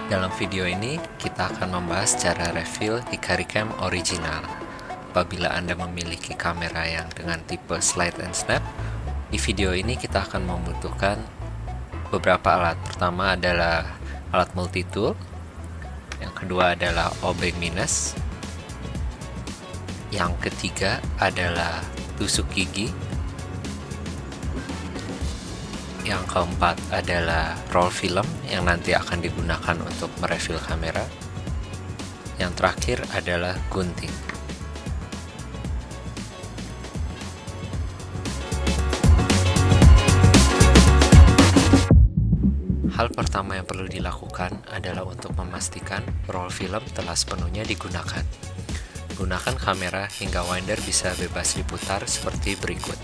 Dalam video ini, kita akan membahas cara refill Hikari Cam original. Apabila Anda memiliki kamera yang dengan tipe slide and snap, di video ini kita akan membutuhkan beberapa alat. Pertama adalah alat multi-tool, yang kedua adalah obeng minus, yang ketiga adalah tusuk gigi, yang keempat adalah roll film yang nanti akan digunakan untuk merefill kamera. Yang terakhir adalah gunting. Hal pertama yang perlu dilakukan adalah untuk memastikan roll film telah sepenuhnya digunakan. Gunakan kamera hingga winder bisa bebas diputar seperti berikut.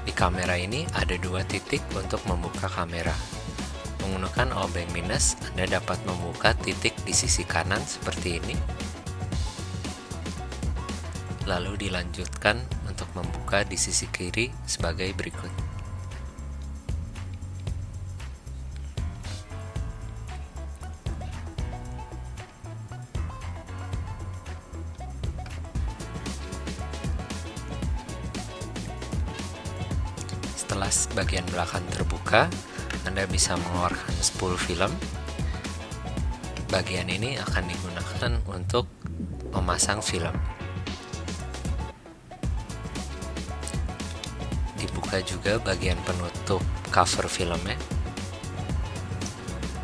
Di kamera ini ada dua titik untuk membuka kamera. Menggunakan obeng minus, Anda dapat membuka titik di sisi kanan seperti ini. Lalu dilanjutkan untuk membuka di sisi kiri sebagai berikut. Setelah bagian belakang terbuka, Anda bisa mengeluarkan spool film. Bagian ini akan digunakan untuk memasang film. Dibuka juga bagian penutup cover filmnya.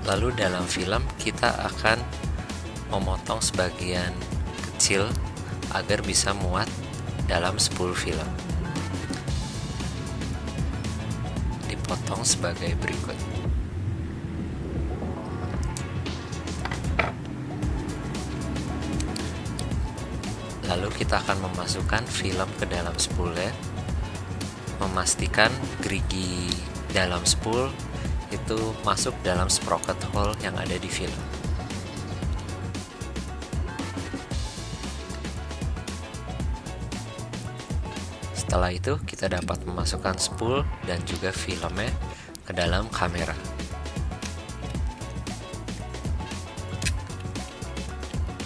Lalu dalam film kita akan memotong sebagian kecil agar bisa muat dalam spool film. Potong sebagai berikut. Lalu kita akan memasukkan film ke dalam spoolnya, memastikan gerigi dalam spool itu masuk dalam sprocket hole yang ada di film. Setelah itu, kita dapat memasukkan spool dan juga filmnya ke dalam kamera.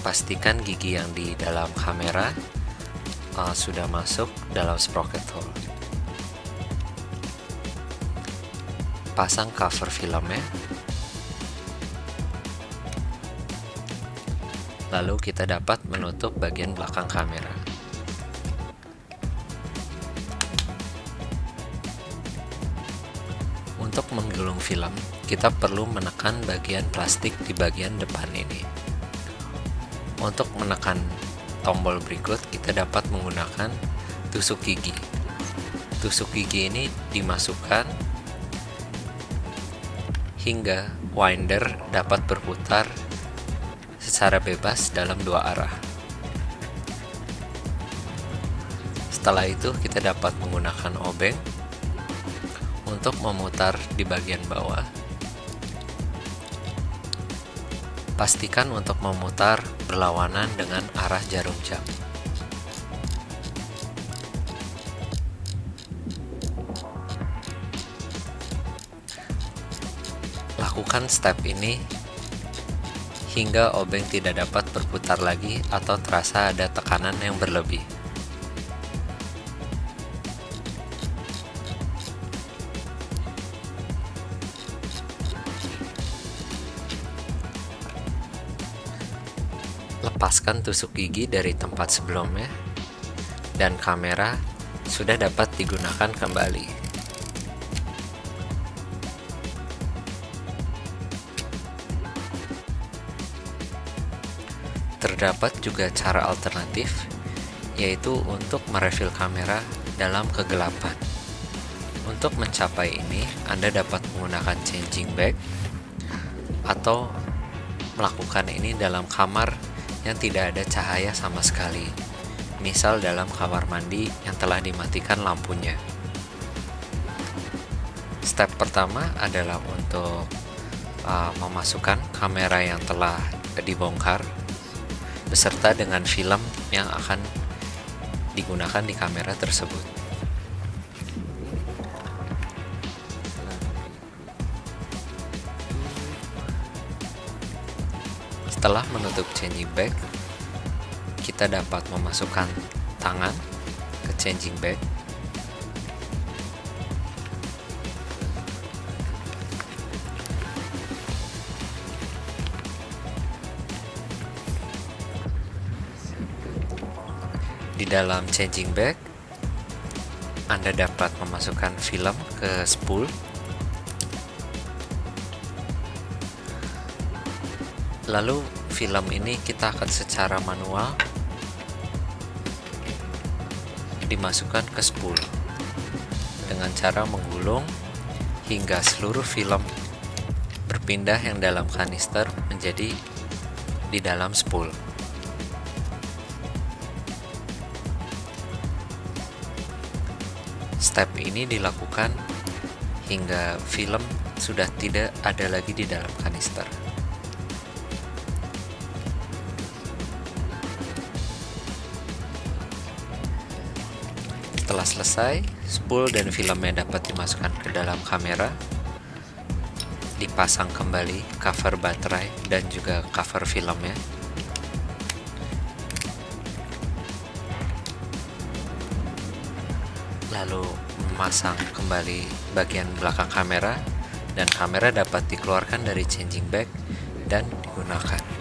Pastikan gigi yang di dalam kamera sudah masuk dalam sprocket hole. Pasang cover filmnya. Lalu kita dapat menutup bagian belakang kamera. Untuk menggulung film, kita perlu menekan bagian plastik di bagian depan ini. Untuk menekan tombol berikut, kita dapat menggunakan tusuk gigi. Tusuk gigi ini dimasukkan hingga winder dapat berputar secara bebas dalam dua arah. Setelah itu, kita dapat menggunakan obeng untuk memutar di bagian bawah. Pastikan untuk memutar berlawanan dengan arah jarum jam. Lakukan step ini hingga obeng tidak dapat berputar lagi atau terasa ada tekanan yang berlebih. Lepaskan tusuk gigi dari tempat sebelumnya dan kamera sudah dapat digunakan kembali. Terdapat juga cara alternatif, yaitu untuk merefill kamera dalam kegelapan. Untuk mencapai ini, Anda dapat menggunakan changing bag atau melakukan ini dalam kamar yang tidak ada cahaya sama sekali, misal dalam kamar mandi yang telah dimatikan lampunya. Step pertama adalah untuk memasukkan kamera yang telah dibongkar beserta dengan film yang akan digunakan di kamera tersebut. Setelah menutup changing bag, kita dapat memasukkan tangan ke changing bag. Di dalam changing bag, Anda dapat memasukkan film ke spool. Lalu film ini kita akan secara manual dimasukkan ke spool dengan cara menggulung hingga seluruh film berpindah yang dalam kanister menjadi di dalam spool. Step ini dilakukan hingga film sudah tidak ada lagi di dalam kanister. Setelah selesai, spool dan filmnya dapat dimasukkan ke dalam kamera, dipasang kembali cover baterai dan juga cover filmnya. Lalu memasang kembali bagian belakang kamera, dan kamera dapat dikeluarkan dari changing bag dan digunakan.